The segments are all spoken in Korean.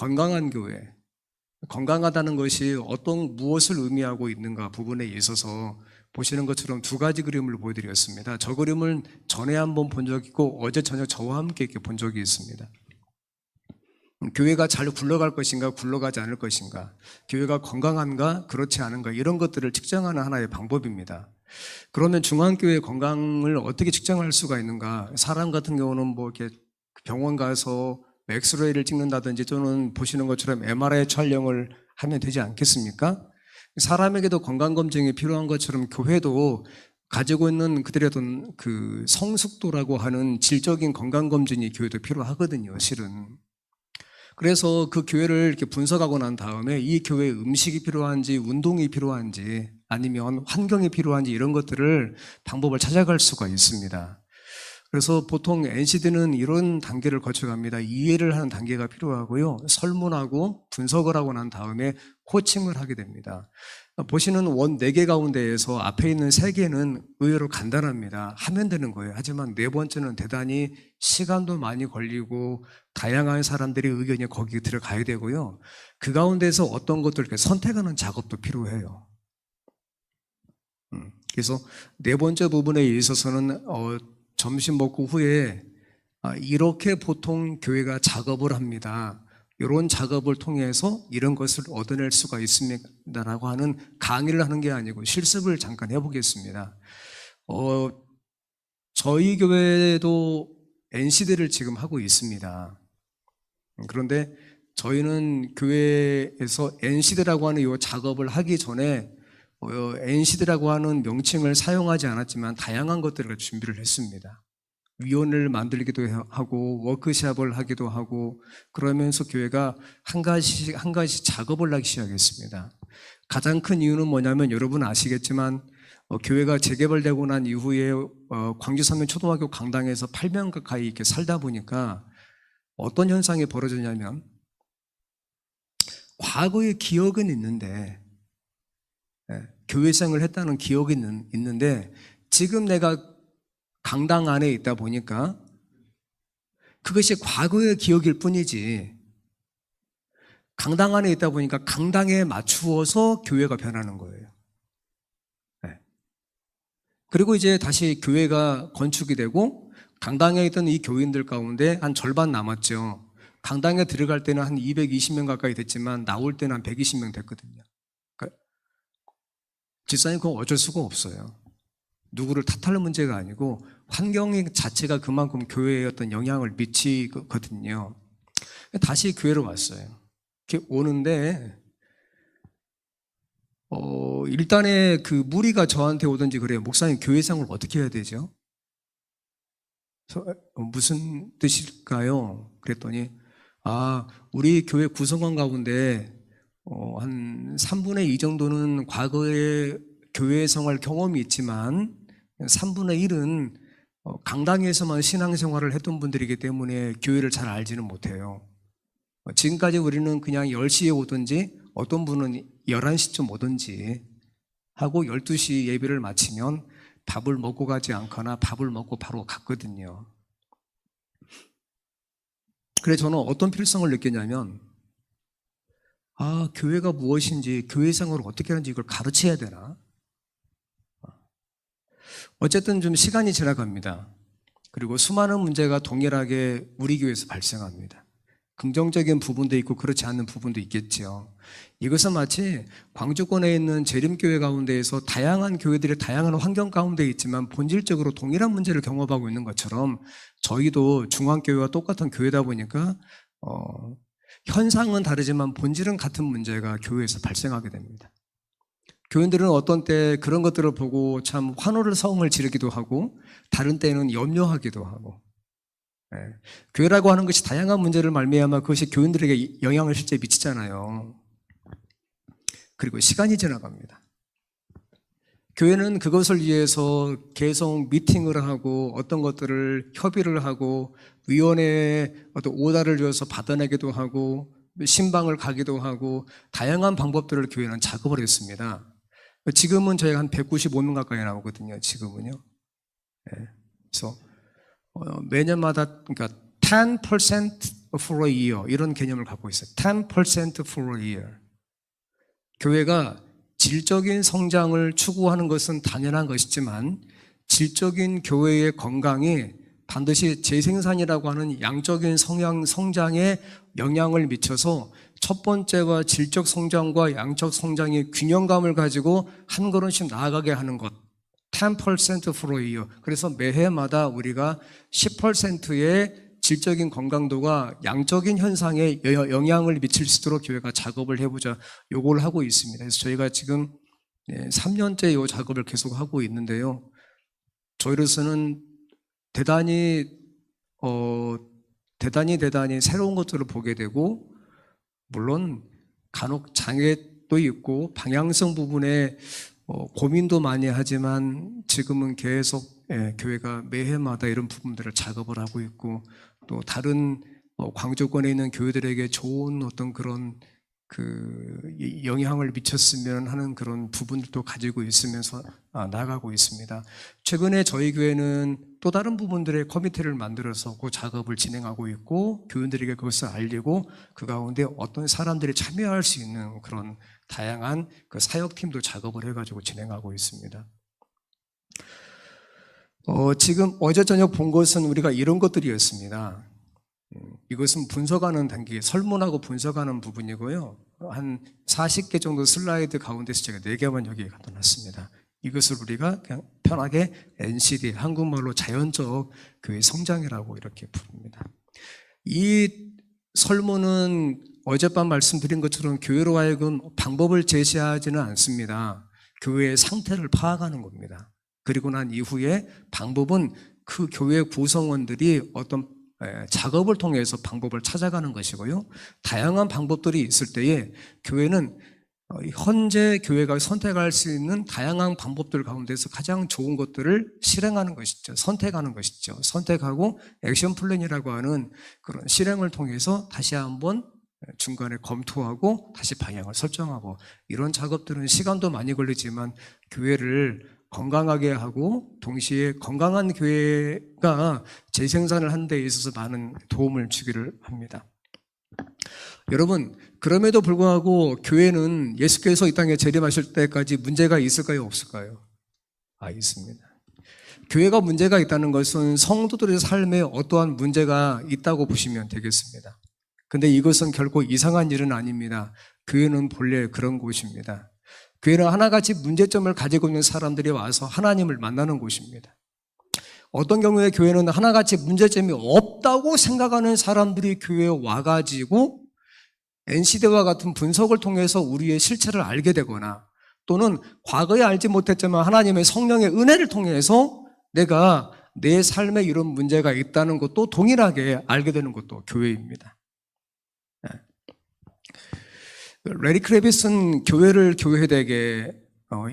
건강한 교회, 건강하다는 것이 무엇을 의미하고 있는가 부분에 있어서 보시는 것처럼 두 가지 그림을 보여드렸습니다. 저 그림을 전에 한번 본 적이 있고 어제 저녁 저와 함께 이렇게 본 적이 있습니다. 교회가 잘 굴러갈 것인가 굴러가지 않을 것인가, 교회가 건강한가 그렇지 않은가, 이런 것들을 측정하는 하나의 방법입니다. 그러면 중앙교회의 건강을 어떻게 측정할 수가 있는가? 사람 같은 경우는 뭐 이렇게 병원 가서 엑스레이를 찍는다든지 또는 보시는 것처럼 MRI 촬영을 하면 되지 않겠습니까? 사람에게도 건강검증이 필요한 것처럼 교회도 가지고 있는 그들의 어떤 그 성숙도라고 하는 질적인 건강검증이 교회도 필요하거든요, 실은. 그래서 그 교회를 이렇게 분석하고 난 다음에 이 교회에 음식이 필요한지, 운동이 필요한지, 아니면 환경이 필요한지, 이런 것들을 방법을 찾아갈 수가 있습니다. 그래서 보통 NCD는 이런 단계를 거쳐갑니다. 이해를 하는 단계가 필요하고요, 설문하고 분석을 하고 난 다음에 코칭을 하게 됩니다. 보시는 원 4개 가운데에서 앞에 있는 3개는 의외로 간단합니다. 하면 되는 거예요. 하지만 4번째는 대단히 시간도 많이 걸리고 다양한 사람들의 의견이 거기에 들어가야 되고요, 그 가운데서 어떤 것들을 이렇게 선택하는 작업도 필요해요. 그래서 4번째 부분에 있어서는 점심 먹고 후에 이렇게 보통 교회가 작업을 합니다, 이런 작업을 통해서 이런 것을 얻어낼 수가 있습니다라고 하는 강의를 하는 게 아니고 실습을 잠깐 해보겠습니다. 저희 교회도 NCD를 지금 하고 있습니다. 그런데 저희는 교회에서 NCD라고 하는 이 작업을 하기 전에 NCD라고 하는 명칭을 사용하지 않았지만 다양한 것들을 준비를 했습니다. 위원회를 만들기도 하고 워크숍을 하기도 하고, 그러면서 교회가 한 가지 작업을 하기 시작했습니다. 가장 큰 이유는 뭐냐면, 여러분 아시겠지만 교회가 재개발되고 난 이후에 광주 삼면 초등학교 강당에서 8년 가까이 이렇게 살다 보니까 어떤 현상이 벌어졌냐면, 과거의 기억은 있는데, 교회 생활을 했다는 기억이 있는데, 지금 내가 강당 안에 있다 보니까 그것이 과거의 기억일 뿐이지, 강당 안에 있다 보니까 강당에 맞추어서 교회가 변하는 거예요. 그리고 이제 다시 교회가 건축이 되고 강당에 있던 이 교인들 가운데 한 절반 남았죠. 강당에 들어갈 때는 한 220명 가까이 됐지만 나올 때는 한 120명 됐거든요. 그러니까 집사님, 그건 어쩔 수가 없어요. 누구를 탓할 문제가 아니고 환경 자체가 그만큼 교회에 어떤 영향을 미치거든요. 다시 교회로 왔어요. 이렇게 오는데 일단에 그 무리가 저한테 오든지 그래요. 목사님, 교회 생활을 어떻게 해야 되죠? 무슨 뜻일까요? 그랬더니 우리 교회 구성원 가운데 한 3분의 2 정도는 과거에 교회 생활 경험이 있지만 3분의 1은 강당에서만 신앙생활을 했던 분들이기 때문에 교회를 잘 알지는 못해요. 지금까지 우리는 그냥 10시에 오든지 어떤 분은 11시쯤 오든지 하고 12시 예배를 마치면 밥을 먹고 가지 않거나 밥을 먹고 바로 갔거든요. 그래서 저는 어떤 필요성을 느꼈냐면, 교회가 무엇인지, 교회 생활을 어떻게 하는지 이걸 가르쳐야 되나? 어쨌든 좀 시간이 지나갑니다. 그리고 수많은 문제가 동일하게 우리 교회에서 발생합니다. 긍정적인 부분도 있고 그렇지 않은 부분도 있겠죠. 이것은 마치 광주권에 있는 재림교회 가운데에서 다양한 교회들이 다양한 환경 가운데 있지만 본질적으로 동일한 문제를 경험하고 있는 것처럼, 저희도 중앙교회와 똑같은 교회다 보니까 현상은 다르지만 본질은 같은 문제가 교회에서 발생하게 됩니다. 교인들은 어떤 때 그런 것들을 보고 참 환호를 성을 지르기도 하고, 다른 때는 염려하기도 하고. 교회라고 하는 것이 다양한 문제를 말미암아 그것이 교인들에게 영향을 실제 미치잖아요. 그리고 시간이 지나갑니다. 교회는 그것을 위해서 계속 미팅을 하고 어떤 것들을 협의를 하고 위원회에 어떤 오다를 줘서 받아내기도 하고 신방을 가기도 하고 다양한 방법들을 교회는 작업을 했습니다. 지금은 저희가 한 195명 가까이 나오거든요. 지금은요. 그래서 매년마다 그러니까 10% for a year 이런 개념을 갖고 있어요. 10% for a year. 교회가 질적인 성장을 추구하는 것은 당연한 것이지만 질적인 교회의 건강이 반드시 재생산이라고 하는 양적인 성장에 영향을 미쳐서 첫 번째와 질적 성장과 양적 성장의 균형감을 가지고 한 걸음씩 나아가게 하는 것. 10% for a year. 그래서 매해마다 우리가 10%의 질적인 건강도가 양적인 현상에 영향을 미칠 수 있도록 교회가 작업을 해보자. 요걸 하고 있습니다. 그래서 저희가 지금 3년째 이 작업을 계속 하고 있는데요. 저희로서는 대단히 새로운 것들을 보게 되고, 물론 간혹 장애도 있고 방향성 부분에 고민도 많이 하지만 지금은 계속 교회가 매해마다 이런 부분들을 작업을 하고 있고, 또 다른 광주권에 있는 교회들에게 좋은 어떤 그런 영향을 미쳤으면 하는 그런 부분들도 가지고 있으면서 나아가고 있습니다. 최근에 저희 교회는 또 다른 부분들의 커미티를 만들어서 그 작업을 진행하고 있고, 교인들에게 그것을 알리고 그 가운데 어떤 사람들이 참여할 수 있는 그런 다양한 그 사역팀도 작업을 해가지고 진행하고 있습니다. 지금 어제 저녁 본 것은 우리가 이런 것들이었습니다. 이것은 분석하는 단계, 설문하고 분석하는 부분이고요. 한 40개 정도 슬라이드 가운데서 제가 4개만 여기에 갖다 놨습니다. 이것을 우리가 그냥 편하게 NCD, 한국말로 자연적 교회 성장이라고 이렇게 부릅니다. 이 설문은 어젯밤 말씀드린 것처럼 교회로 하여금 방법을 제시하지는 않습니다. 교회의 상태를 파악하는 겁니다. 그리고 난 이후에 방법은 그 교회 구성원들이 어떤 작업을 통해서 방법을 찾아가는 것이고요. 다양한 방법들이 있을 때에 교회는 현재 교회가 선택할 수 있는 다양한 방법들 가운데서 가장 좋은 것들을 실행하는 것이죠. 선택하는 것이죠. 선택하고 액션 플랜이라고 하는 그런 실행을 통해서 다시 한번 중간에 검토하고 다시 방향을 설정하고, 이런 작업들은 시간도 많이 걸리지만 교회를 건강하게 하고 동시에 건강한 교회가 재생산을 하는 데 있어서 많은 도움을 주기를 합니다. 여러분, 그럼에도 불구하고 교회는 예수께서 이 땅에 재림하실 때까지 문제가 있을까요, 없을까요? 있습니다. 교회가 문제가 있다는 것은 성도들의 삶에 어떠한 문제가 있다고 보시면 되겠습니다. 근데 이것은 결코 이상한 일은 아닙니다. 교회는 본래 그런 곳입니다. 교회는 하나같이 문제점을 가지고 있는 사람들이 와서 하나님을 만나는 곳입니다. 어떤 경우에 교회는 하나같이 문제점이 없다고 생각하는 사람들이 교회에 와가지고 NCD와 같은 분석을 통해서 우리의 실체를 알게 되거나, 또는 과거에 알지 못했지만 하나님의 성령의 은혜를 통해서 내가 내 삶에 이런 문제가 있다는 것도 동일하게 알게 되는 것도 교회입니다. 레리 크레비슨 교회를 교회되게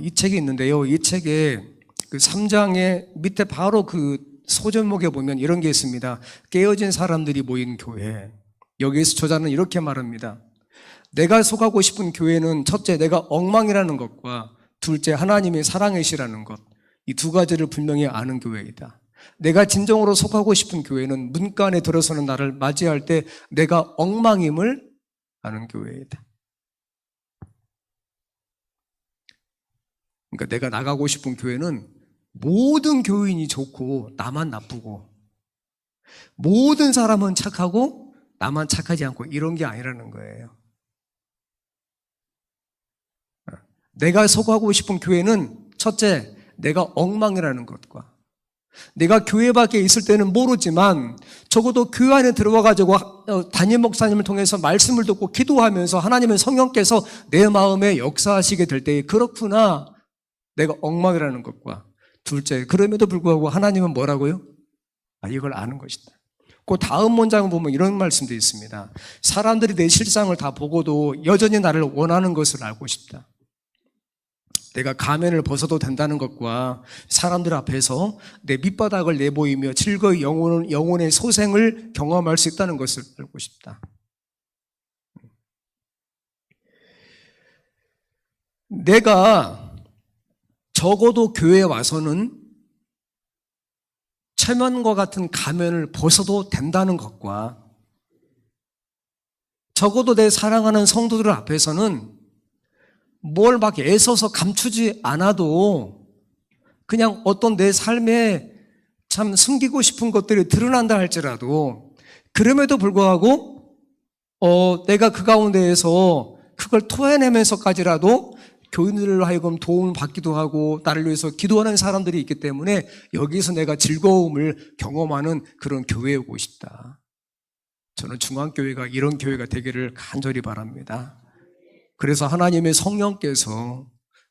이 책이 있는데요. 이 책에 그 3장의 밑에 바로 그 소제목에 보면 이런 게 있습니다. 깨어진 사람들이 모인 교회. 여기에서 저자는 이렇게 말합니다. 내가 속하고 싶은 교회는 첫째, 내가 엉망이라는 것과 둘째, 하나님의 사랑이시라는 것. 이 두 가지를 분명히 아는 교회이다. 내가 진정으로 속하고 싶은 교회는 문가 안에 들어서는 나를 맞이할 때 내가 엉망임을 아는 교회이다. 그러니까 내가 나가고 싶은 교회는 모든 교인이 좋고 나만 나쁘고, 모든 사람은 착하고 나만 착하지 않고, 이런 게 아니라는 거예요. 내가 속하고 싶은 교회는 첫째, 내가 엉망이라는 것과, 내가 교회 밖에 있을 때는 모르지만 적어도 교회 안에 들어와가지고 담임 목사님을 통해서 말씀을 듣고 기도하면서 하나님의 성령께서 내 마음에 역사하시게 될 때, 그렇구나, 내가 엉망이라는 것과, 둘째, 그럼에도 불구하고 하나님은 뭐라고요? 이걸 아는 것이다. 그 다음 문장을 보면 이런 말씀도 있습니다. 사람들이 내 실상을 다 보고도 여전히 나를 원하는 것을 알고 싶다. 내가 가면을 벗어도 된다는 것과 사람들 앞에서 내 밑바닥을 내보이며 즐거이 영혼의 소생을 경험할 수 있다는 것을 알고 싶다. 내가 적어도 교회에 와서는 체면과 같은 가면을 벗어도 된다는 것과, 적어도 내 사랑하는 성도들 앞에서는 뭘 막 애써서 감추지 않아도 그냥 어떤 내 삶에 참 숨기고 싶은 것들이 드러난다 할지라도 그럼에도 불구하고 내가 그 가운데에서 그걸 토해내면서까지라도 교인들로 하여금 도움을 받기도 하고 나를 위해서 기도하는 사람들이 있기 때문에 여기서 내가 즐거움을 경험하는 그런 교회이고 싶다. 저는 중앙교회가 이런 교회가 되기를 간절히 바랍니다. 그래서 하나님의 성령께서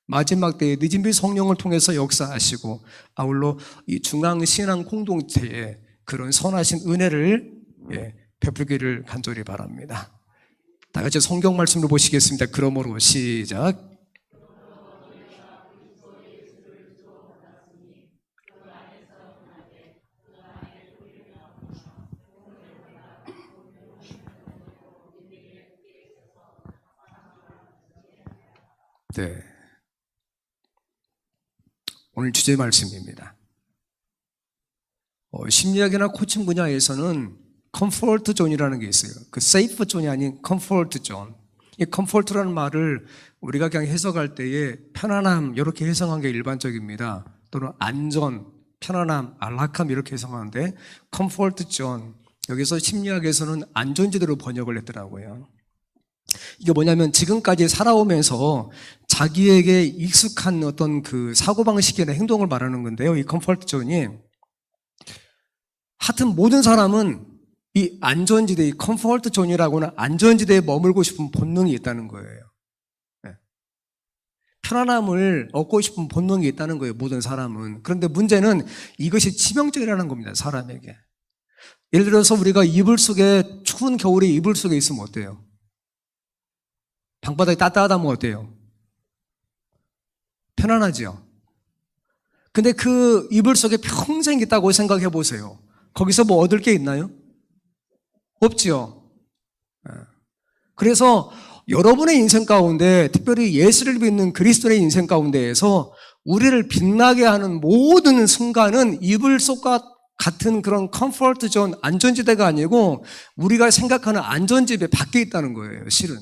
마지막 때에 늦은 빛 성령을 통해서 역사하시고 아울러 이 중앙신앙 공동체에 그런 선하신 은혜를 베풀기를 간절히 바랍니다. 다 같이 성경 말씀을 보시겠습니다. 그러므로 시작. 네. 오늘 주제 말씀입니다. 심리학이나 코칭 분야에서는 컴포트 존이라는 게 있어요. 그 세이프 존이 아닌 컴포트 존. 이 컴포트라는 말을 우리가 그냥 해석할 때에 편안함 이렇게 해석한 게 일반적입니다. 또는 안전, 편안함, 안락함 이렇게 해석하는데 컴포트 존, 여기서 심리학에서는 안전지대로 번역을 했더라고요. 이게 뭐냐면 지금까지 살아오면서 자기에게 익숙한 어떤 그 사고방식이나 행동을 말하는 건데요. 이 컴포트 존이 하여튼 모든 사람은 이 안전지대, 이 컴포트 존이라고는 안전지대에 머물고 싶은 본능이 있다는 거예요. 편안함을 얻고 싶은 본능이 있다는 거예요. 모든 사람은. 그런데 문제는 이것이 치명적이라는 겁니다. 사람에게. 예를 들어서 우리가 이불 속에 추운 겨울에 이불 속에 있으면 어때요? 방바닥이 따뜻하다면 어때요? 편안하죠? 근데 그 이불 속에 평생 있다고 생각해 보세요. 거기서 뭐 얻을 게 있나요? 없지요. 그래서 여러분의 인생 가운데, 특별히 예수를 믿는 그리스도의 인생 가운데에서 우리를 빛나게 하는 모든 순간은 이불 속과 같은 그런 컴포트 존, 안전지대가 아니고 우리가 생각하는 안전지대 밖에 있다는 거예요, 실은.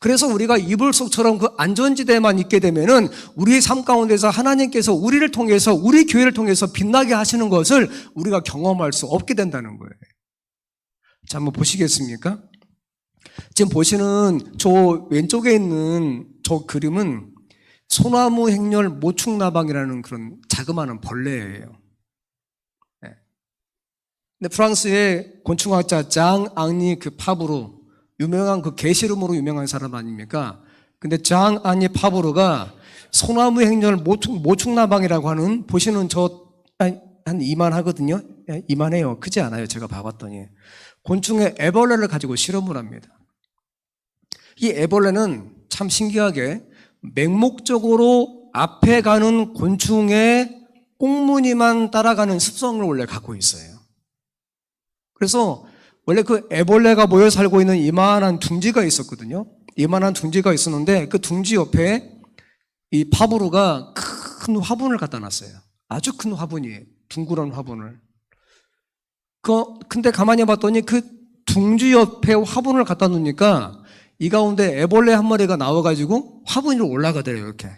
그래서 우리가 이불 속처럼 그 안전지대에만 있게 되면은 우리의 삶 가운데서 하나님께서 우리를 통해서, 우리 교회를 통해서 빛나게 하시는 것을 우리가 경험할 수 없게 된다는 거예요. 자, 한번 보시겠습니까? 지금 보시는 저 왼쪽에 있는 저 그림은 소나무 행렬 모충나방이라는 그런 자그마한 벌레예요. 네. 근데 프랑스의 곤충학자 장 앙리 그 파브르, 유명한 그 게시름으로 유명한 사람 아닙니까? 근데 장 앙리 파브르가 소나무 행렬 모충나방이라고 하는, 보시는 저 한 이만하거든요. 이만해요. 크지 않아요. 제가 봐봤더니. 곤충의 애벌레를 가지고 실험을 합니다. 이 애벌레는 참 신기하게 맹목적으로 앞에 가는 곤충의 꽁무니만 따라가는 습성을 원래 갖고 있어요. 그래서 원래 그 애벌레가 모여 살고 있는 이만한 둥지가 있었거든요. 이만한 둥지가 있었는데 그 둥지 옆에 이 파브르가 큰 화분을 갖다 놨어요. 아주 큰 화분이에요. 둥그런 화분을. 근데 가만히 봤더니 그 둥지 옆에 화분을 갖다 놓으니까 이 가운데 애벌레 한 마리가 나와가지고 화분 위로 올라가더래요, 이렇게.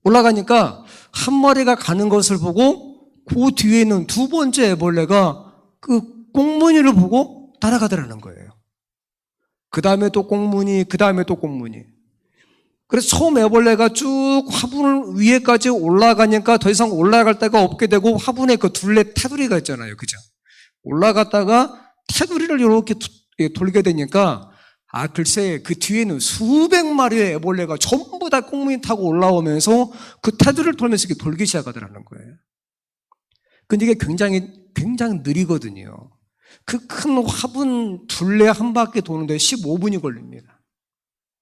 올라가니까 한 마리가 가는 것을 보고 그 뒤에 있는 두 번째 애벌레가 그 꽁무니를 보고 따라가더라는 거예요. 그 다음에 또 꽁무니, 그 다음에 또 꽁무니. 그래서 처음 애벌레가 쭉 화분을 위에까지 올라가니까 더 이상 올라갈 데가 없게 되고 화분에 그 둘레 테두리가 있잖아요. 그죠? 올라갔다가 테두리를 이렇게 돌게 되니까 글쎄 그 뒤에는 수백 마리의 애벌레가 전부 다 꽁무니 타고 올라오면서 그 테두리를 돌면서 이렇게 돌기 시작하더라는 거예요. 근데 이게 굉장히 느리거든요. 그 큰 화분 둘레 한 바퀴 도는데 15분이 걸립니다.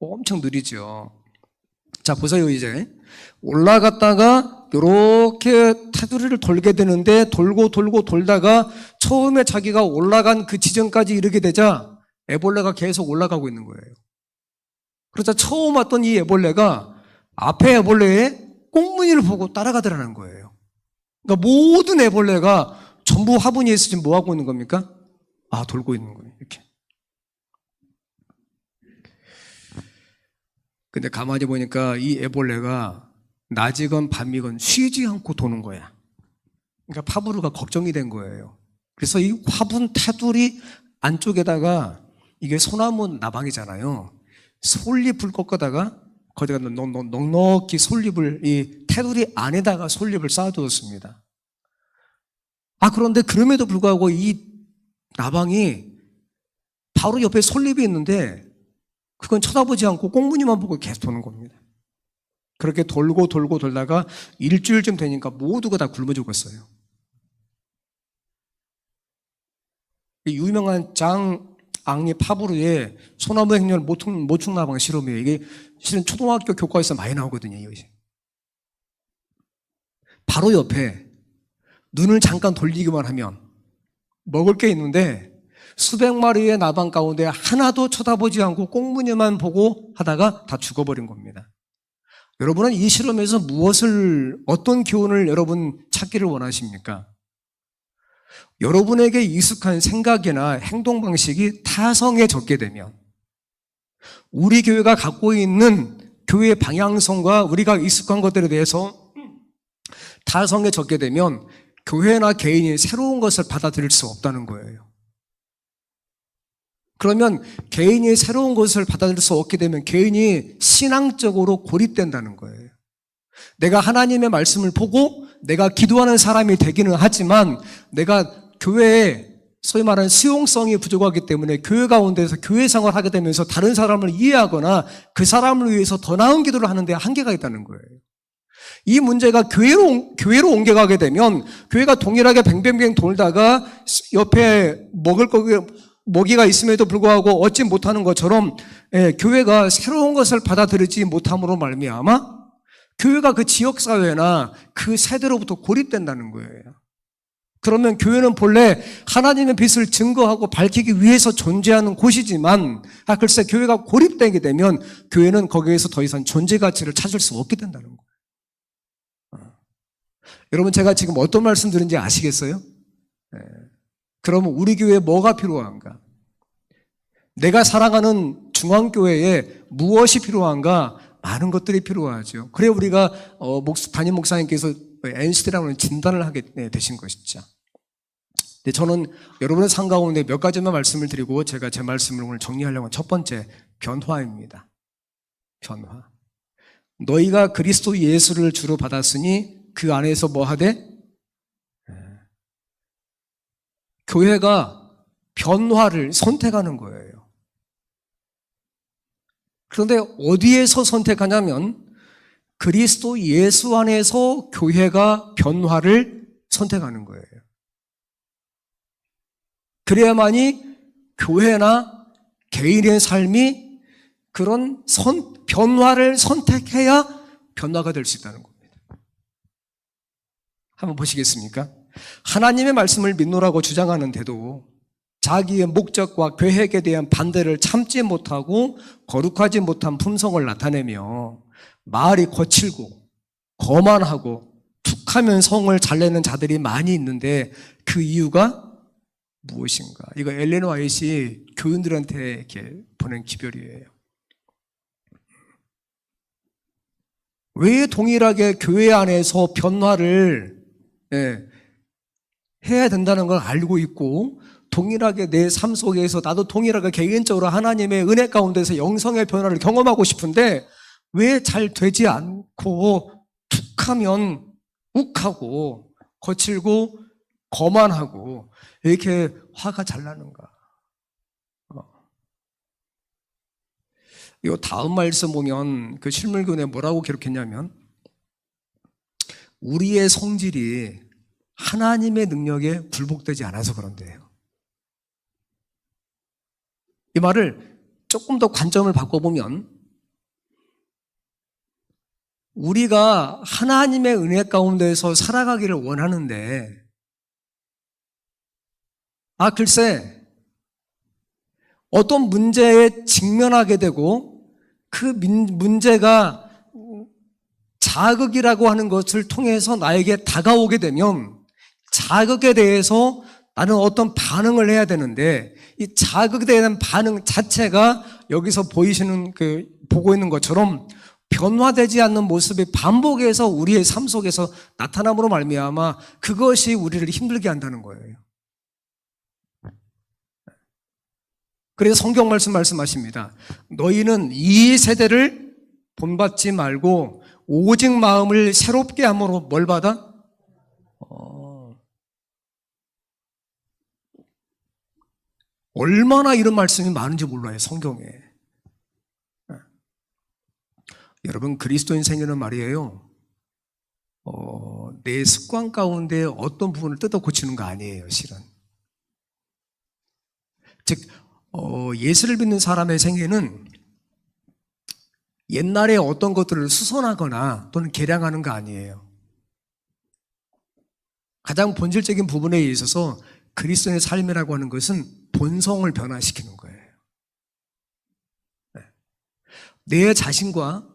엄청 느리죠. 자, 보세요. 이제 올라갔다가 이렇게 테두리를 돌게 되는데 돌고 돌다가 처음에 자기가 올라간 그 지점까지 이르게 되자 애벌레가 계속 올라가고 있는 거예요. 그러자 처음 왔던 이 애벌레가 앞에 애벌레의 꽁무니를 보고 따라가더라는 거예요. 그러니까 모든 애벌레가 전부 화분위에 있어 지금 뭐 하고 있는 겁니까? 돌고 있는 거예요. 이렇게. 근데 가만히 보니까 이 애벌레가 낮이건 밤이건 쉬지 않고 도는 거야. 그러니까 파브르가 걱정이 된 거예요. 그래서 이 화분 테두리 안쪽에다가 이게 소나무 나방이잖아요. 솔잎을 꺾어다가 거기다가 넉넉히 솔잎을 이 테두리 안에다가 솔잎을 쌓아두었습니다. 그런데 그럼에도 불구하고 이 나방이 바로 옆에 솔잎이 있는데 그건 쳐다보지 않고 꽁무니만 보고 계속 도는 겁니다. 그렇게 돌고 돌다가 일주일쯤 되니까 모두가 다 굶어 죽었어요. 유명한 앙리 파브르의 소나무 행렬 모충나방 실험이에요. 이게 실은 초등학교 교과에서 많이 나오거든요. 이것이. 바로 옆에 눈을 잠깐 돌리기만 하면 먹을 게 있는데 수백 마리의 나방 가운데 하나도 쳐다보지 않고 꽁무니만 보고 하다가 다 죽어버린 겁니다. 여러분은 이 실험에서 어떤 교훈을 여러분 찾기를 원하십니까? 여러분에게 익숙한 생각이나 행동 방식이 타성에 젖게 되면 우리 교회가 갖고 있는 교회의 방향성과 우리가 익숙한 것들에 대해서 타성에 젖게 되면 교회나 개인이 새로운 것을 받아들일 수 없다는 거예요. 그러면 개인이 새로운 것을 받아들일 수 없게 되면 개인이 신앙적으로 고립된다는 거예요. 내가 하나님의 말씀을 보고 내가 기도하는 사람이 되기는 하지만 내가 교회에 소위 말하는 수용성이 부족하기 때문에 교회 가운데서 교회 생활을 하게 되면서 다른 사람을 이해하거나 그 사람을 위해서 더 나은 기도를 하는 데 한계가 있다는 거예요. 이 문제가 교회로 옮겨가게 되면 교회가 동일하게 뱅뱅뱅 돌다가 옆에 먹이가 있음에도 불구하고 얻지 못하는 것처럼 교회가 새로운 것을 받아들이지 못함으로 말미암아 교회가 그 지역사회나 그 세대로부터 고립된다는 거예요. 그러면 교회는 본래 하나님의 빛을 증거하고 밝히기 위해서 존재하는 곳이지만 글쎄 교회가 고립되게 되면 교회는 거기에서 더 이상 존재 가치를 찾을 수 없게 된다는 거예요. 여러분 제가 지금 어떤 말씀 드는지 아시겠어요? 그러면 우리 교회에 뭐가 필요한가? 내가 사랑하는 중앙교회에 무엇이 필요한가? 많은 것들이 필요하죠. 그래 우리가 담임 목사님께서 NCT라는 진단을 하게 되신 것이죠. 근데 저는 여러분의 삶 가운데 몇 가지만 말씀을 드리고 제가 제 말씀을 오늘 정리하려고 하는 첫 번째 변화입니다. 변화. 너희가 그리스도 예수를 주로 받았으니 그 안에서 뭐 하되? 교회가 변화를 선택하는 거예요. 그런데 어디에서 선택하냐면 그리스도 예수 안에서 교회가 변화를 선택하는 거예요. 그래야만이 교회나 개인의 삶이 그런 변화를 선택해야 변화가 될 수 있다는 겁니다. 한번 보시겠습니까? 하나님의 말씀을 믿노라고 주장하는데도 자기의 목적과 계획에 대한 반대를 참지 못하고 거룩하지 못한 품성을 나타내며 말이 거칠고 거만하고 툭하면 성을 잘 내는 자들이 많이 있는데 그 이유가 무엇인가? 이거 엘렌 화이트이 교인들한테 이렇게 보낸 기별이에요. 왜 동일하게 교회 안에서 변화를 해야 된다는 걸 알고 있고 동일하게 내 삶 속에서 나도 동일하게 개인적으로 하나님의 은혜 가운데서 영성의 변화를 경험하고 싶은데 왜 잘 되지 않고 툭하면 욱하고 거칠고 거만하고 이렇게 화가 잘 나는가? 이 다음 말씀 보면 그 실물교훈에 뭐라고 기록했냐면 우리의 성질이 하나님의 능력에 굴복되지 않아서 그런데요. 이 말을 조금 더 관점을 바꿔보면 우리가 하나님의 은혜 가운데서 살아가기를 원하는데 글쎄 어떤 문제에 직면하게 되고 그 문제가 자극이라고 하는 것을 통해서 나에게 다가오게 되면 자극에 대해서 나는 어떤 반응을 해야 되는데 이 자극에 대한 반응 자체가 여기서 보고 있는 것처럼 변화되지 않는 모습이 반복해서 우리의 삶 속에서 나타남으로 말미암아 그것이 우리를 힘들게 한다는 거예요. 그래서 성경 말씀하십니다. 너희는 이 세대를 본받지 말고 오직 마음을 새롭게 함으로 뭘 받아? 얼마나 이런 말씀이 많은지 몰라요, 성경에. 여러분, 그리스도인 생애는 말이에요. 내 습관 가운데 어떤 부분을 뜯어 고치는 거 아니에요, 실은. 즉, 예수를 믿는 사람의 생애는 옛날에 어떤 것들을 수선하거나 또는 개량하는 거 아니에요. 가장 본질적인 부분에 있어서 그리스도인의 삶이라고 하는 것은 본성을 변화시키는 거예요. 내 자신과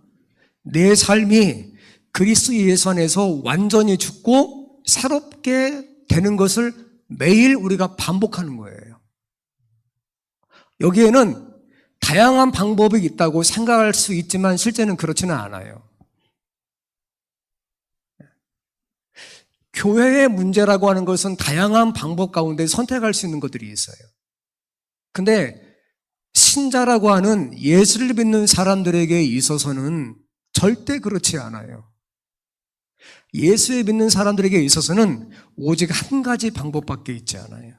내 삶이 그리스도 예수 안에서 완전히 죽고 새롭게 되는 것을 매일 우리가 반복하는 거예요. 여기에는 다양한 방법이 있다고 생각할 수 있지만 실제는 그렇지는 않아요. 교회의 문제라고 하는 것은 다양한 방법 가운데 선택할 수 있는 것들이 있어요. 근데 신자라고 하는 예수를 믿는 사람들에게 있어서는 절대 그렇지 않아요. 예수를 믿는 사람들에게 있어서는 오직 한 가지 방법밖에 있지 않아요.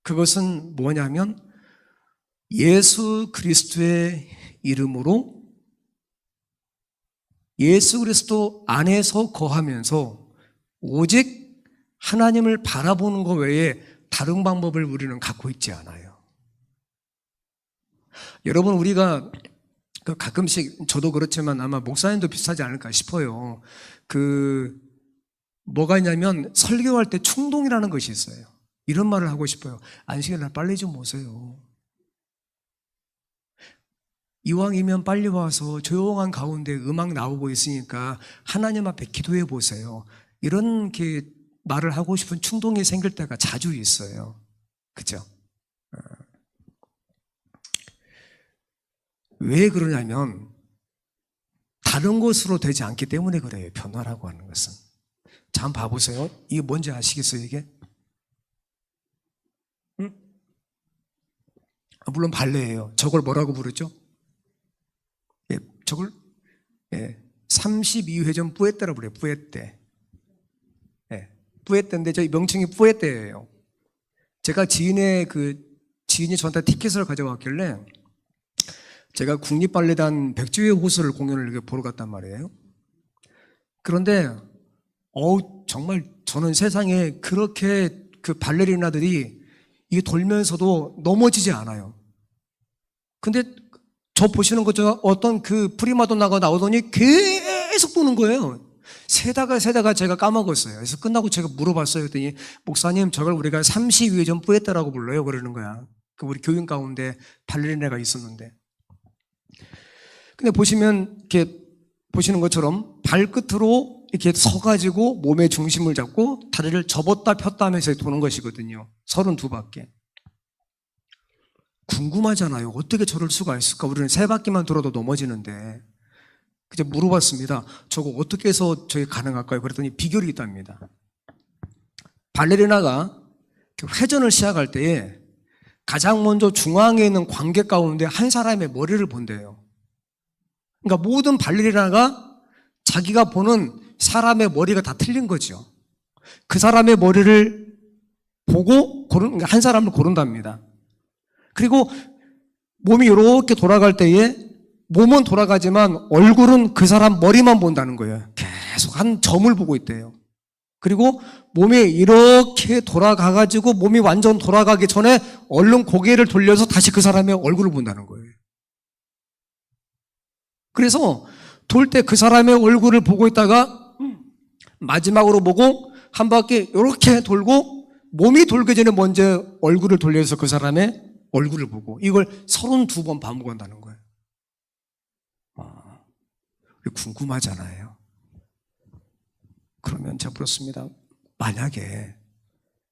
그것은 뭐냐면 예수 그리스도의 이름으로 예수 그리스도 안에서 거하면서 오직 하나님을 바라보는 것 외에 다른 방법을 우리는 갖고 있지 않아요. 여러분, 우리가 가끔씩 저도 그렇지만 아마 목사님도 비슷하지 않을까 싶어요. 뭐가 있냐면 설교할 때 충동이라는 것이 있어요. 이런 말을 하고 싶어요. 안식일 날 빨리 좀 오세요. 이왕이면 빨리 와서 조용한 가운데 음악 나오고 있으니까 하나님 앞에 기도해 보세요. 이런 말을 하고 싶은 충동이 생길 때가 자주 있어요. 그죠? 왜 그러냐면 다른 것으로 되지 않기 때문에 그래요. 변화라고 하는 것은. 자, 한번 봐보세요. 이게 뭔지 아시겠어요, 이게? 응? 물론 발레예요. 저걸 뭐라고 부르죠? 예, 저걸 32회전 뿌에떼라고 그래요. 뿌에떼. 예, 뿌에떼인데 저희 명칭이 뿌에떼예요. 제가 지인이 저한테 티켓을 가져왔길래 제가 국립발레단 백지회 호수를 공연을 보러 갔단 말이에요. 그런데 정말 저는 세상에 그렇게 발레리나들이 이게 돌면서도 넘어지지 않아요. 근데 저 보시는 것처럼 어떤 프리마돈나가 나오더니 계속 보는 거예요. 세다가 제가 까먹었어요. 그래서 끝나고 제가 물어봤어요. 그랬더니 목사님, 저걸 우리가 32회전 뿌에떼라고 불러요. 그러는 거야. 우리 교인 가운데 발레리나가 있었는데. 근데 보시는 것처럼 발끝으로 이렇게 서가지고 몸의 중심을 잡고 다리를 접었다 폈다 하면서 도는 것이거든요. 32바퀴. 궁금하잖아요. 어떻게 저럴 수가 있을까? 우리는 3바퀴만 돌아도 넘어지는데. 그저 물어봤습니다. 저거 어떻게 해서 저게 가능할까요? 그랬더니 비결이 있답니다. 발레리나가 회전을 시작할 때에 가장 먼저 중앙에 있는 관객 가운데 한 사람의 머리를 본대요. 그러니까 모든 발레리나가 자기가 보는 사람의 머리가 다 틀린 거죠. 그 사람의 머리를 보고 한 사람을 고른답니다. 그리고 몸이 이렇게 돌아갈 때에 몸은 돌아가지만 얼굴은 그 사람 머리만 본다는 거예요. 계속 한 점을 보고 있대요. 그리고 몸이 이렇게 돌아가가지고 몸이 완전 돌아가기 전에 얼른 고개를 돌려서 다시 그 사람의 얼굴을 본다는 거예요. 그래서 돌 때 그 사람의 얼굴을 보고 있다가 마지막으로 보고 한 바퀴 이렇게 돌고 몸이 돌기 전에 먼저 얼굴을 돌려서 그 사람의 얼굴을 보고 이걸 32번 반복한다는 거예요. 궁금하잖아요. 그러면 제가 물었습니다. 만약에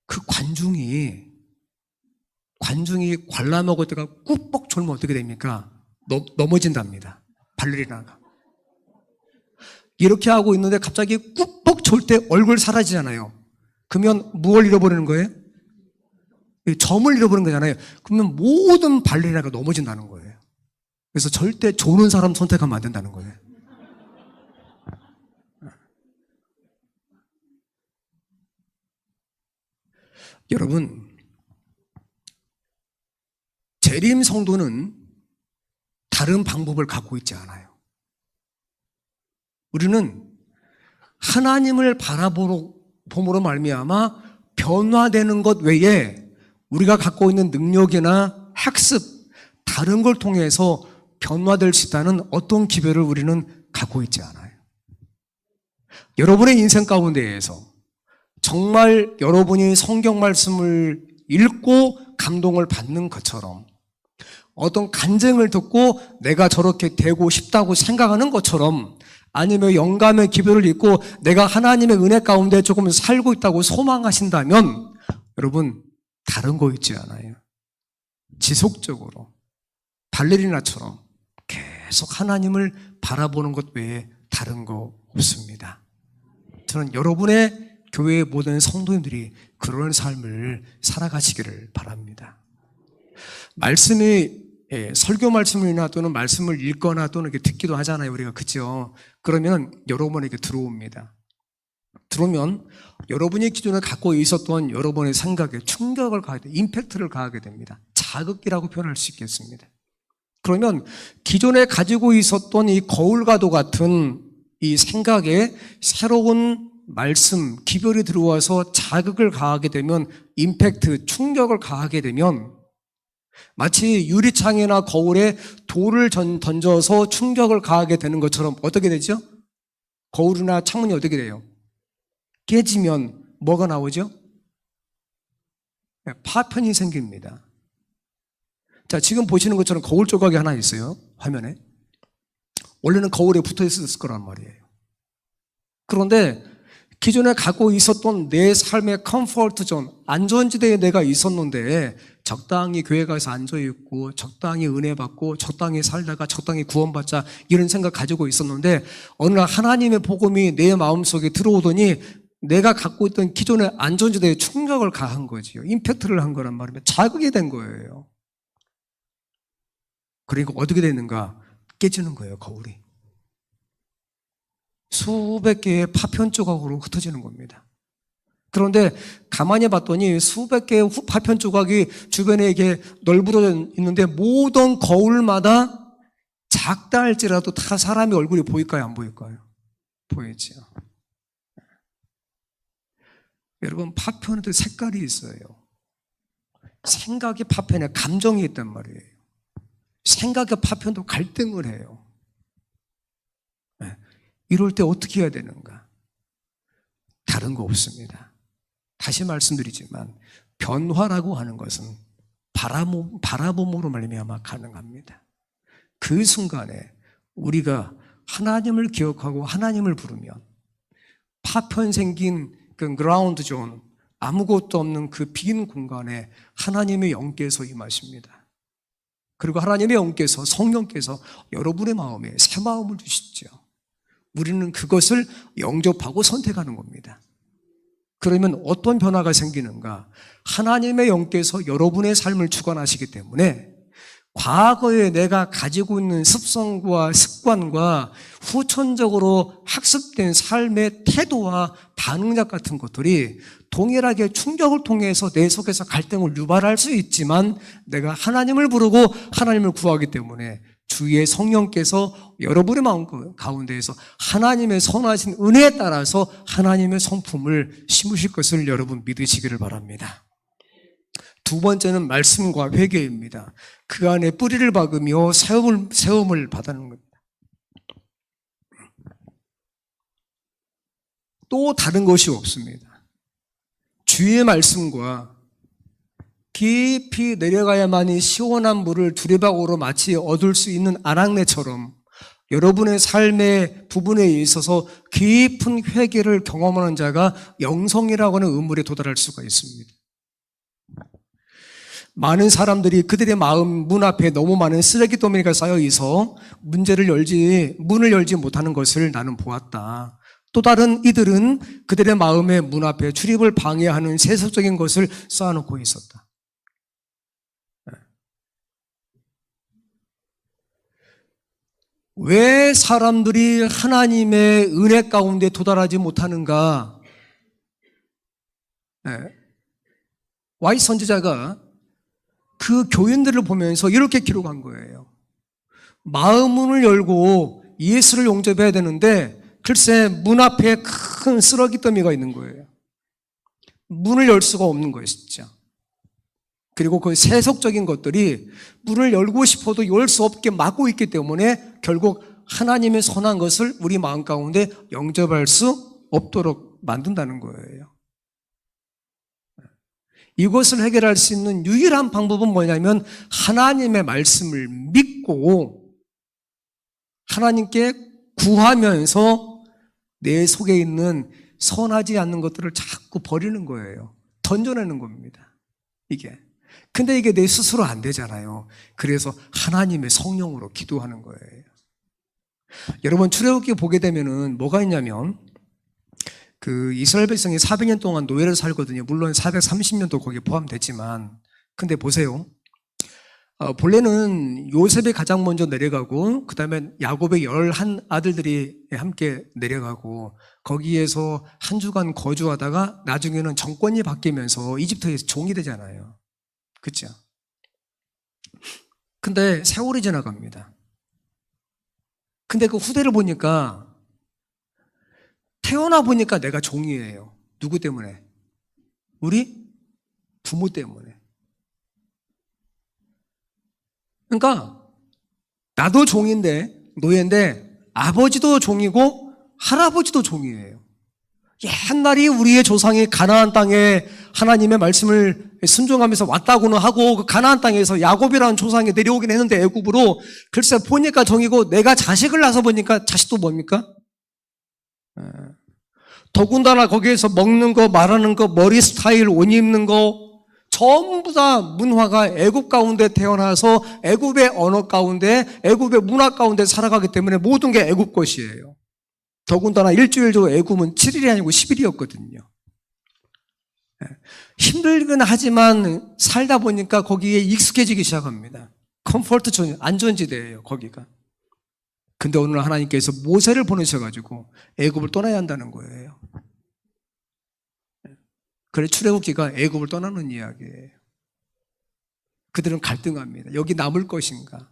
그 관중이 관중이 관람하고 있다가 꾹뻑 졸면 어떻게 됩니까? 넘어진답니다. 발레리나가. 이렇게 하고 있는데 갑자기 꾹뻑 졸 때 얼굴 사라지잖아요. 그러면 무엇을 잃어버리는 거예요? 점을 잃어버리는 거잖아요. 그러면 모든 발레리나가 넘어진다는 거예요. 그래서 절대 조는 사람 선택하면 안 된다는 거예요. 여러분, 재림 성도는 다른 방법을 갖고 있지 않아요. 우리는 하나님을 바라봄으로 말미암아 변화되는 것 외에 우리가 갖고 있는 능력이나 학습, 다른 걸 통해서 변화될 수 있다는 어떤 기별을 우리는 갖고 있지 않아요. 여러분의 인생 가운데에서 정말 여러분이 성경 말씀을 읽고 감동을 받는 것처럼 어떤 간증을 듣고 내가 저렇게 되고 싶다고 생각하는 것처럼 아니면 영감의 기별을 읽고 내가 하나님의 은혜 가운데 조금 살고 있다고 소망하신다면 여러분 다른 거 있지 않아요. 지속적으로 발레리나처럼 계속 하나님을 바라보는 것 외에 다른 거 없습니다. 저는 여러분의 교회의 모든 성도님들이 그런 삶을 살아가시기를 바랍니다. 말씀이 설교 말씀이나 또는 말씀을 읽거나 또는 이렇게 듣기도 하잖아요. 우리가 그죠? 그러면 여러분에게 들어옵니다. 들어오면 여러분이 기존에 갖고 있었던 여러분의 생각에 충격을 가하게 됩니다. 임팩트를 가하게 됩니다. 자극이라고 표현할 수 있겠습니다. 그러면 기존에 가지고 있었던 이 거울과도 같은 이 생각에 새로운 말씀, 기별이 들어와서 자극을 가하게 되면 임팩트, 충격을 가하게 되면 마치 유리창이나 거울에 돌을 던져서 충격을 가하게 되는 것처럼 어떻게 되죠? 거울이나 창문이 어떻게 돼요? 깨지면 뭐가 나오죠? 파편이 생깁니다. 자, 지금 보시는 것처럼 거울 조각이 하나 있어요. 화면에. 원래는 거울에 붙어 있었을 거란 말이에요. 그런데 기존에 갖고 있었던 내 삶의 컴포트 존, 안전지대에 내가 있었는데 적당히 교회 가서 앉아있고 적당히 은혜 받고 적당히 살다가 적당히 구원받자 이런 생각 가지고 있었는데 어느 날 하나님의 복음이 내 마음속에 들어오더니 내가 갖고 있던 기존의 안전지대에 충격을 가한 거지요. 임팩트를 한 거란 말이에요. 자극이 된 거예요. 그리고 어떻게 되는가? 깨지는 거예요, 거울이. 수백 개의 파편 조각으로 흩어지는 겁니다. 그런데 가만히 봤더니 수백 개의 파편 조각이 주변에 이렇게 널브러져 있는데 모든 거울마다 작다 할지라도 다 사람의 얼굴이 보일까요? 안 보일까요? 보이죠. 여러분, 파편에도 색깔이 있어요. 생각의 파편에 감정이 있단 말이에요. 생각의 파편도 갈등을 해요. 이럴 때 어떻게 해야 되는가? 다른 거 없습니다. 다시 말씀드리지만 변화라고 하는 것은 바라봄으로 말미암아 가능합니다. 그 순간에 우리가 하나님을 기억하고 하나님을 부르면 파편 생긴 그 그라운드 존, 아무것도 없는 그 빈 공간에 하나님의 영께서 임하십니다. 그리고 하나님의 영께서, 성령께서 여러분의 마음에 새 마음을 주시죠. 우리는 그것을 영접하고 선택하는 겁니다. 그러면 어떤 변화가 생기는가? 하나님의 영께서 여러분의 삶을 주관하시기 때문에 과거에 내가 가지고 있는 습성과 습관과 후천적으로 학습된 삶의 태도와 반응력 같은 것들이 동일하게 충격을 통해서 내 속에서 갈등을 유발할 수 있지만 내가 하나님을 부르고 하나님을 구하기 때문에 주의 성령께서 여러분의 마음 가운데에서 하나님의 선하신 은혜에 따라서 하나님의 성품을 심으실 것을 여러분 믿으시기를 바랍니다. 두 번째는 말씀과 회개입니다. 그 안에 뿌리를 박으며 세움을 받는 겁니다. 또 다른 것이 없습니다. 주의 말씀과 깊이 내려가야만이 시원한 물을 두레박으로 마치 얻을 수 있는 아낙네처럼 여러분의 삶의 부분에 있어서 깊은 회개를 경험하는 자가 영성이라고 하는 우물에 도달할 수가 있습니다. 많은 사람들이 그들의 마음 문 앞에 너무 많은 쓰레기 더미가 쌓여 있어 문을 열지 못하는 것을 나는 보았다. 또 다른 이들은 그들의 마음의 문 앞에 출입을 방해하는 세속적인 것을 쌓아놓고 있었다. 왜 사람들이 하나님의 은혜 가운데 도달하지 못하는가? 와이 선지자가 그 교인들을 보면서 이렇게 기록한 거예요. 마음문을 열고 예수를 용접해야 되는데 글쎄 문 앞에 큰 쓰레기 더미가 있는 거예요. 문을 열 수가 없는 거예요, 진짜. 그리고 그 세속적인 것들이 문을 열고 싶어도 열 수 없게 막고 있기 때문에 결국 하나님의 선한 것을 우리 마음 가운데 영접할 수 없도록 만든다는 거예요. 이것을 해결할 수 있는 유일한 방법은 뭐냐면 하나님의 말씀을 믿고 하나님께 구하면서 내 속에 있는 선하지 않는 것들을 자꾸 버리는 거예요. 던져내는 겁니다. 이게. 근데 이게 내 스스로 안 되잖아요. 그래서 하나님의 성령으로 기도하는 거예요. 여러분 출애굽기 보게 되면은 뭐가 있냐면 그 이스라엘 백성이 400년 동안 노예를 살거든요. 물론 430년도 거기에 포함됐지만 근데 보세요. 본래는 요셉이 가장 먼저 내려가고 그 다음에 야곱의 11 아들들이 함께 내려가고 거기에서 한 주간 거주하다가 나중에는 정권이 바뀌면서 이집트에서 종이 되잖아요. 그렇죠? 근데 세월이 지나갑니다. 근데 그 후대를 보니까 태어나 보니까 내가 종이에요. 누구 때문에? 우리 부모 때문에. 그러니까 나도 종인데 노예인데 아버지도 종이고 할아버지도 종이에요. 옛날에 우리의 조상이 가나안 땅에 하나님의 말씀을 순종하면서 왔다고는 하고 그 가나안 땅에서 야곱이라는 조상이 내려오긴 했는데 애굽으로 글쎄 보니까 종이고 내가 자식을 낳아서 보니까 자식도 뭡니까? 더군다나 거기에서 먹는 거 말하는 거 머리 스타일 옷 입는 거 전부 다 문화가 애굽 가운데 태어나서 애굽의 언어 가운데 애굽의 문화 가운데 살아가기 때문에 모든 게 애굽 것이에요. 더군다나 일주일도 애굽은 7일이 아니고 10일이었거든요. 힘들긴 하지만 살다 보니까 거기에 익숙해지기 시작합니다. 컴포트 존, 안전지대예요, 거기가. 근데 오늘 하나님께서 모세를 보내셔가지고 애굽을 떠나야 한다는 거예요. 그래 출애굽기가 애굽을 떠나는 이야기예요. 그들은 갈등합니다. 여기 남을 것인가?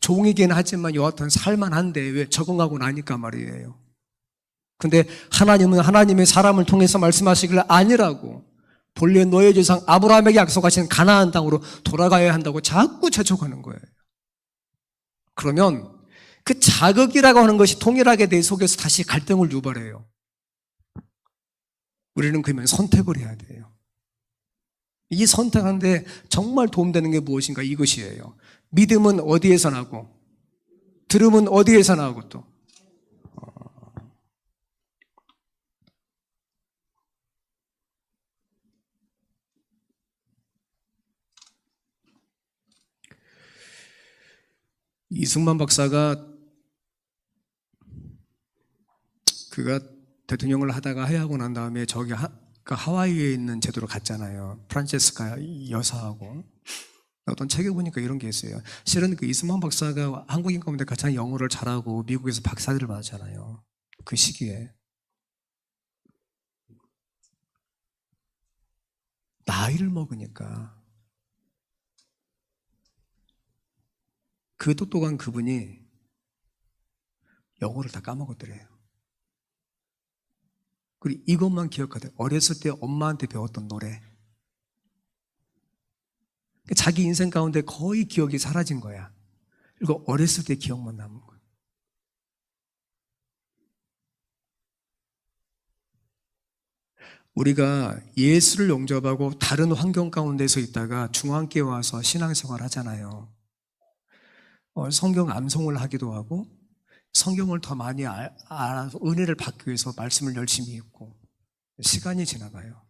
종이긴 하지만 여하튼 살만한데 왜 적응하고 나니까 말이에요. 근데 하나님은 하나님의 사람을 통해서 말씀하시길 아니라고 본래 너의 조상 아브라함에게 약속하신 가나안 땅으로 돌아가야 한다고 자꾸 재촉하는 거예요. 그러면 그 자극이라고 하는 것이 동일하게 내 속에서 다시 갈등을 유발해요. 우리는 그러면 선택을 해야 돼요. 이 선택하는데 정말 도움되는 게 무엇인가 이것이에요. 믿음은 어디에서 나고 들음은 어디에서 나고 또 이승만 박사가 그가 대통령을 하다가 하야하고 난 다음에 저기 하와이에 있는 제도로 갔잖아요. 프란체스카 여사하고. 어떤 책에 보니까 이런 게 있어요. 실은 그 이승만 박사가 한국인 가운데 가장 영어를 잘하고 미국에서 박사들을 받았잖아요. 그 시기에. 나이를 먹으니까 그 똑똑한 그분이 영어를 다 까먹었더래요. 그리고 이것만 기억하대. 어렸을 때 엄마한테 배웠던 노래. 자기 인생 가운데 거의 기억이 사라진 거야. 그리고 어렸을 때 기억만 남은 거야. 우리가 예수를 영접하고 다른 환경 가운데서 있다가 중앙교회 와서 신앙생활 하잖아요. 성경 암송을 하기도 하고 성경을 더 많이 알아서 은혜를 받기 위해서 말씀을 열심히 읽고 시간이 지나가요.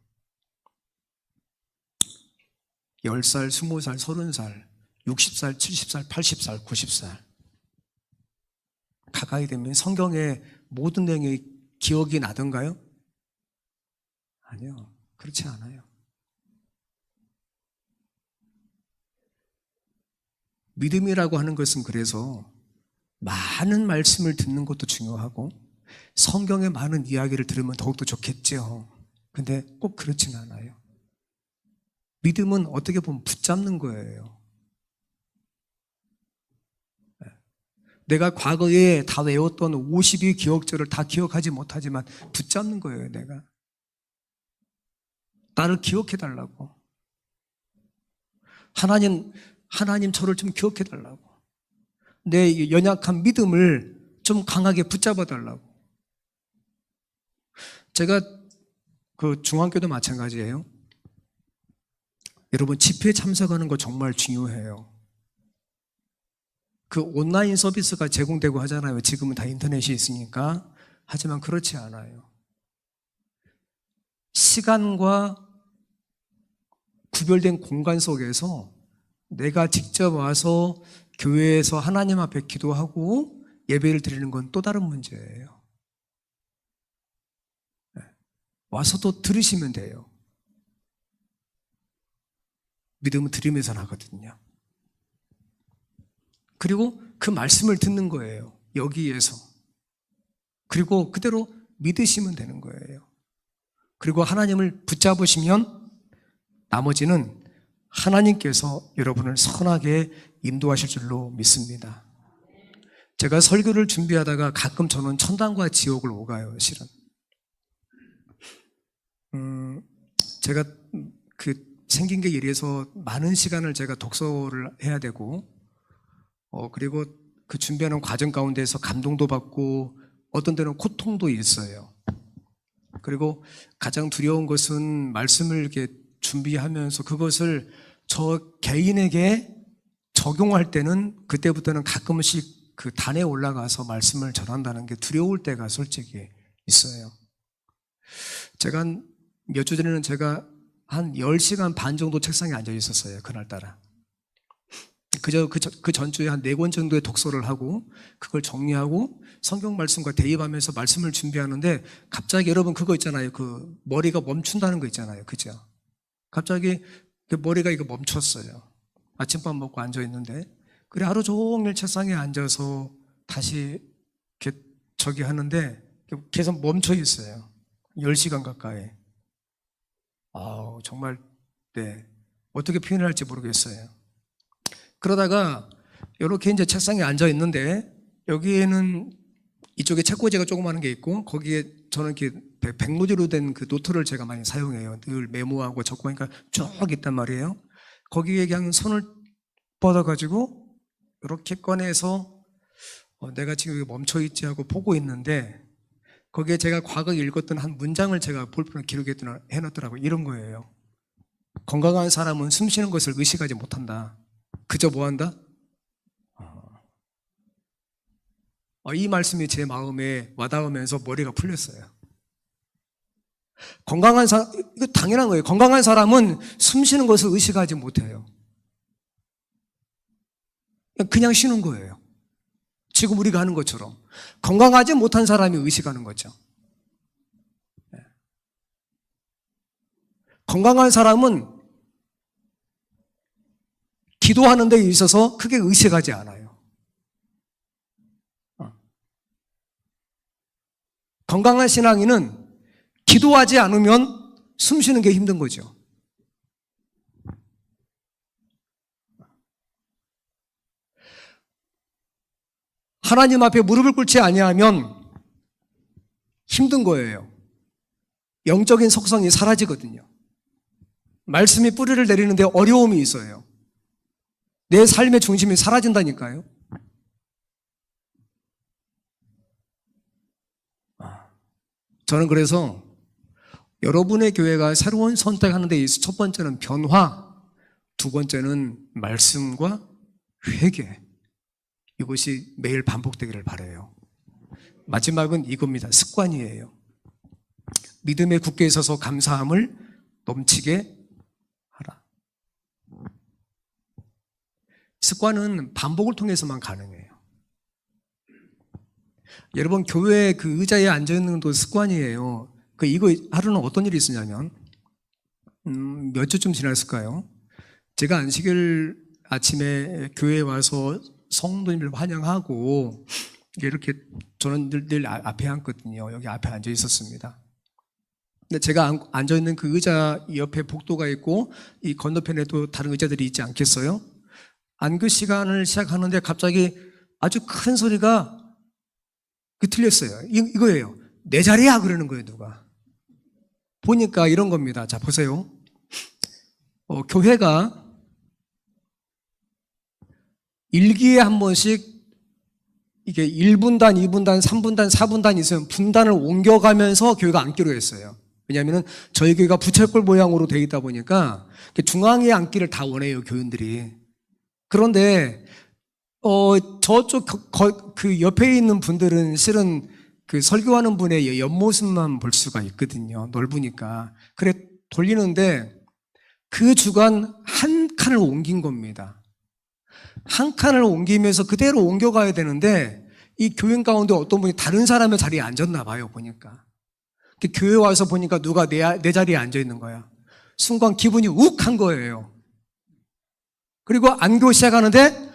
10살, 20살, 30살, 60살, 70살, 80살, 90살 가까이 되면 성경의 모든 내용이 기억이 나던가요? 아니요. 그렇지 않아요. 믿음이라고 하는 것은 그래서 많은 말씀을 듣는 것도 중요하고 성경의 많은 이야기를 들으면 더욱더 좋겠죠. 근데 꼭 그렇진 않아요. 믿음은 어떻게 보면 붙잡는 거예요. 내가 과거에 다 외웠던 50의 기억절을 다 기억하지 못하지만 붙잡는 거예요, 내가. 나를 기억해 달라고. 하나님 저를 좀 기억해 달라고. 내 연약한 믿음을 좀 강하게 붙잡아 달라고. 제가 그 중앙교도 마찬가지예요. 여러분 집회에 참석하는 거 정말 중요해요. 그 온라인 서비스가 제공되고 하잖아요. 지금은 다 인터넷이 있으니까. 하지만 그렇지 않아요. 시간과 구별된 공간 속에서 내가 직접 와서 교회에서 하나님 앞에 기도하고 예배를 드리는 건 또 다른 문제예요. 와서 또 들으시면 돼요. 믿음은 들으면서 나거든요. 그리고 그 말씀을 듣는 거예요. 여기에서. 그리고 그대로 믿으시면 되는 거예요. 그리고 하나님을 붙잡으시면 나머지는 하나님께서 여러분을 선하게 인도하실 줄로 믿습니다. 제가 설교를 준비하다가 가끔 저는 천당과 지옥을 오가요, 실은. 제가 생긴 게 이래서 많은 시간을 제가 독서를 해야 되고, 그리고 그 준비하는 과정 가운데서 감동도 받고, 어떤 때는 고통도 있어요. 그리고 가장 두려운 것은 말씀을 이렇게 준비하면서 그것을 저 개인에게 적용할 때는 그때부터는 가끔씩 그 단에 올라가서 말씀을 전한다는 게 두려울 때가 솔직히 있어요. 제가 몇 주 전에는 제가 한 10시간 반 정도 책상에 앉아 있었어요. 그날따라. 그 전주에 한 4권 정도의 독서를 하고 그걸 정리하고 성경 말씀과 대입하면서 말씀을 준비하는데 갑자기 여러분 그거 있잖아요. 그 머리가 멈춘다는 거 있잖아요. 그죠? 갑자기 그 머리가 이거 멈췄어요. 아침밥 먹고 앉아 있는데 그래 하루 종일 책상에 앉아서 다시 이렇게 저기 하는데 계속 멈춰 있어요. 10시간 가까이. 정말 어떻게 표현을 할지 모르겠어요. 그러다가 이렇게 이제 책상에 앉아 있는데 여기에는 이쪽에 책꽂이가 조그마한 게 있고 거기에 저는 이렇게 백로지로 된 그 노트를 제가 많이 사용해요. 늘 메모하고 적고 하니까 쭉 있단 말이에요. 거기에 그냥 손을 뻗어가지고 이렇게 꺼내서 내가 지금 여기 멈춰 있지 하고 보고 있는데 거기에 제가 과거에 읽었던 한 문장을 제가 볼펜에 기록해놨더라고요. 이런 거예요. 건강한 사람은 숨 쉬는 것을 의식하지 못한다. 그저 뭐 한다? 이 말씀이 제 마음에 와닿으면서 머리가 풀렸어요. 이거 당연한 거예요. 건강한 사람은 숨 쉬는 것을 의식하지 못해요. 그냥 쉬는 거예요. 지금 우리가 하는 것처럼. 건강하지 못한 사람이 의식하는 거죠. 건강한 사람은 기도하는 데 있어서 크게 의식하지 않아요. 건강한 신앙인은 기도하지 않으면 숨 쉬는 게 힘든 거죠. 하나님 앞에 무릎을 꿇지 아니하면 힘든 거예요. 영적인 속성이 사라지거든요. 말씀이 뿌리를 내리는데 어려움이 있어요. 내 삶의 중심이 사라진다니까요. 저는 그래서 여러분의 교회가 새로운 선택하는 데 있어서 첫 번째는 변화, 두 번째는 말씀과 회개. 이것이 매일 반복되기를 바라요. 마지막은 이겁니다. 습관이에요. 믿음에 굳게 있어서 감사함을 넘치게 하라. 습관은 반복을 통해서만 가능해요. 여러분, 교회 그 의자에 앉아있는 것도 습관이에요. 이거 하루는 어떤 일이 있었냐면, 몇 주쯤 지났을까요? 제가 안식일 아침에 교회에 와서 성도님들 환영하고, 이렇게 저는 늘 앞에 앉거든요. 여기 앞에 앉아 있었습니다. 근데 제가 앉아있는 그 의자 옆에 복도가 있고, 이 건너편에도 다른 의자들이 있지 않겠어요? 안교 시간을 시작하는데 갑자기 아주 큰 소리가 틀렸어요. 이거예요. 내 자리야! 그러는 거예요, 누가. 보니까 이런 겁니다. 자, 보세요. 교회가 일기에 한 번씩 이게 1분단, 2분단, 3분단, 4분단 있으면 분단을 옮겨가면서 교회가 앉기로 했어요. 왜냐하면 저희 교회가 부채꼴 모양으로 되어 있다 보니까 중앙에 앉기를 다 원해요, 교인들이. 그런데 저쪽 그 옆에 있는 분들은 실은 그 설교하는 분의 옆모습만 볼 수가 있거든요. 넓으니까. 그래 돌리는데 그 주간 한 칸을 옮긴 겁니다. 한 칸을 옮기면서 그대로 옮겨가야 되는데 이 교인 가운데 어떤 분이 다른 사람의 자리에 앉았나 봐요, 보니까. 교회 와서 보니까 누가 내 자리에 앉아 있는 거야. 순간 기분이 욱한 거예요. 그리고 안교 시작하는데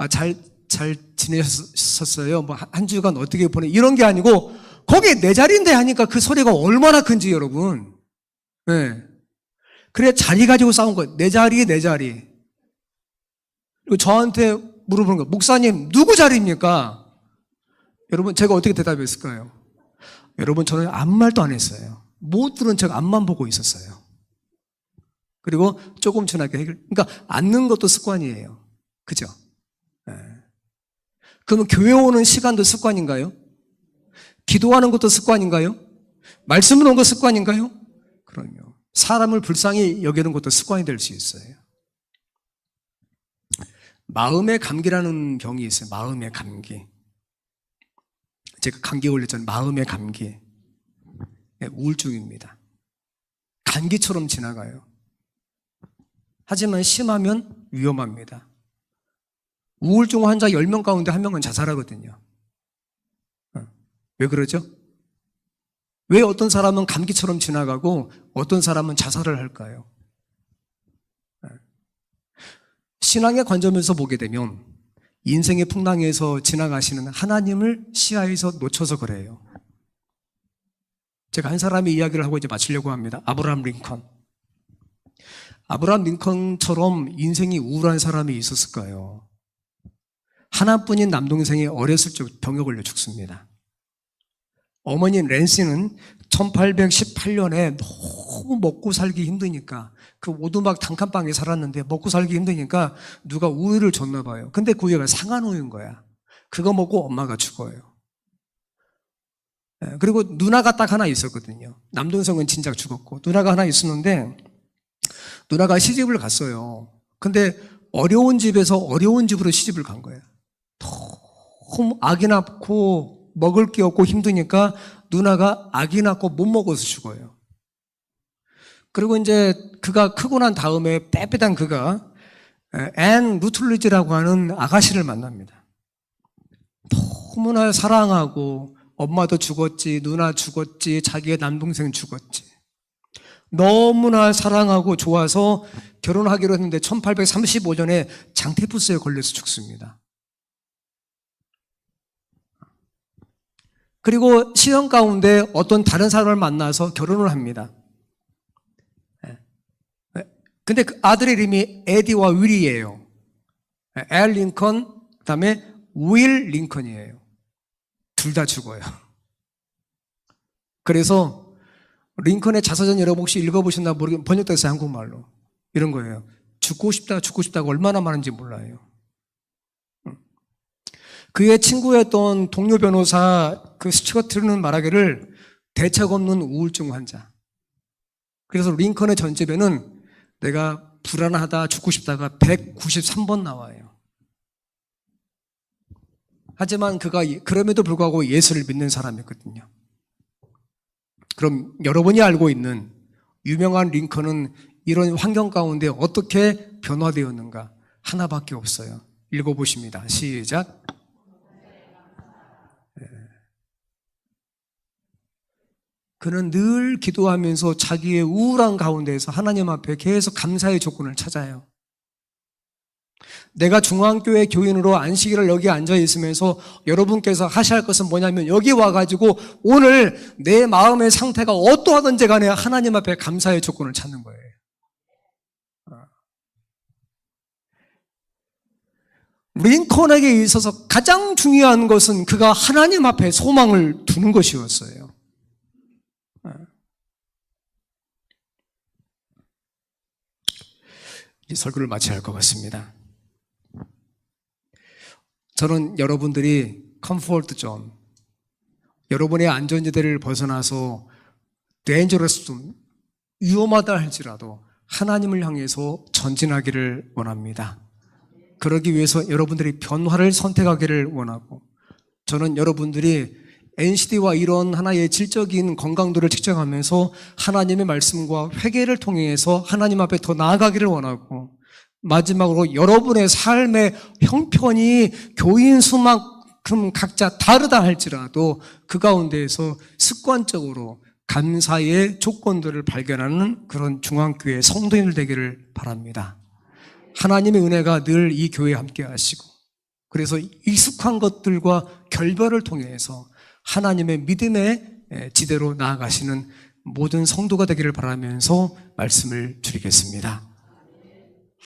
잘 지내셨어요? 뭐 한 주간 어떻게 보내? 이런 게 아니고 거기 내 자리인데 하니까 그 소리가 얼마나 큰지 여러분. 네. 그래 자리 가지고 싸운 거예요. 내 자리, 내 자리. 그리고 저한테 물어보는 거예요. 목사님 누구 자리입니까? 여러분 제가 어떻게 대답했을까요? 여러분 저는 아무 말도 안 했어요. 못 들은 척 앞만 보고 있었어요. 그리고 조금 지나게 그러니까 앉는 것도 습관이에요. 그죠? 네. 그러면 교회 오는 시간도 습관인가요? 기도하는 것도 습관인가요? 말씀을 온 것 습관인가요? 그럼요. 사람을 불쌍히 여기는 것도 습관이 될 수 있어요. 마음의 감기라는 병이 있어요. 마음의 감기. 제가 감기 걸렸잖아요. 마음의 감기. 네, 우울증입니다. 감기처럼 지나가요. 하지만 심하면 위험합니다. 우울증 환자 10명 가운데 1명은 자살하거든요. 왜 그러죠? 왜 어떤 사람은 감기처럼 지나가고 어떤 사람은 자살을 할까요? 신앙의 관점에서 보게 되면 인생의 풍랑에서 지나가시는 하나님을 시야에서 놓쳐서 그래요. 제가 한 사람의 이야기를 하고 이제 마치려고 합니다. 아브라함 링컨. 아브라함 링컨처럼 인생이 우울한 사람이 있었을까요? 하나뿐인 남동생이 어렸을 적 병에 걸려 죽습니다. 어머니 랜시는 1818년에 너무 먹고 살기 힘드니까 그 오두막 단칸방에 살았는데 먹고 살기 힘드니까 누가 우유를 줬나 봐요. 근데 그 우유가 상한 우유인 거야. 그거 먹고 엄마가 죽어요. 그리고 누나가 딱 하나 있었거든요. 남동생은 진작 죽었고 누나가 하나 있었는데 누나가 시집을 갔어요. 근데 어려운 집에서 어려운 집으로 시집을 간 거예요. 너무 아기 낳고 먹을 게 없고 힘드니까 누나가 아기 낳고 못 먹어서 죽어요. 그리고 이제 그가 크고 난 다음에 빼빼단 그가 앤 루틀리지라고 하는 아가씨를 만납니다. 너무나 사랑하고 엄마도 죽었지, 누나 죽었지, 자기의 남동생 죽었지. 너무나 사랑하고 좋아서 결혼하기로 했는데 1835년에 장테푸스에 걸려서 죽습니다. 그리고 시험 가운데 어떤 다른 사람을 만나서 결혼을 합니다. 근데 그 아들의 이름이 에디와 윌이에요. 엘 링컨, 그 다음에 윌 링컨이에요. 둘 다 죽어요. 그래서 링컨의 자서전 여러분 혹시 읽어보셨나 모르겠는데 번역됐어요, 한국말로. 이런 거예요. 죽고 싶다가 얼마나 많은지 몰라요. 그의 친구였던 동료 변호사 그 스튜어트는 말하기를 대책 없는 우울증 환자. 그래서 링컨의 전집에는 내가 불안하다 죽고 싶다가 193번 나와요. 하지만 그가 그럼에도 불구하고 예수를 믿는 사람이거든요. 그럼 여러분이 알고 있는 유명한 링컨은 이런 환경 가운데 어떻게 변화되었는가? 하나밖에 없어요. 읽어보십니다. 시작. 그는 늘 기도하면서 자기의 우울한 가운데에서 하나님 앞에 계속 감사의 조건을 찾아요. 내가 중앙교회 교인으로 안식일을 여기 앉아 있으면서 여러분께서 하셔야 할 것은 뭐냐면 여기 와가지고 오늘 내 마음의 상태가 어떠하든지 간에 하나님 앞에 감사의 조건을 찾는 거예요. 링컨에게 있어서 가장 중요한 것은 그가 하나님 앞에 소망을 두는 것이었어요. 이 설교를 마쳐야 할 것 같습니다. 저는 여러분들이 컴포트 존, 여러분의 안전지대를 벗어나서 dangerous 존, 위험하다 할지라도 하나님을 향해서 전진하기를 원합니다. 그러기 위해서 여러분들이 변화를 선택하기를 원하고, 저는 여러분들이 NCD와 이런 하나의 질적인 건강도를 측정하면서 하나님의 말씀과 회개를 통해서 하나님 앞에 더 나아가기를 원하고, 마지막으로 여러분의 삶의 형편이 교인 수만큼 각자 다르다 할지라도 그 가운데에서 습관적으로 감사의 조건들을 발견하는 그런 중앙교회 성도인들 되기를 바랍니다. 하나님의 은혜가 늘 이 교회에 함께 하시고, 그래서 익숙한 것들과 결별을 통해서 하나님의 믿음의 지대로 나아가시는 모든 성도가 되기를 바라면서 말씀을 드리겠습니다.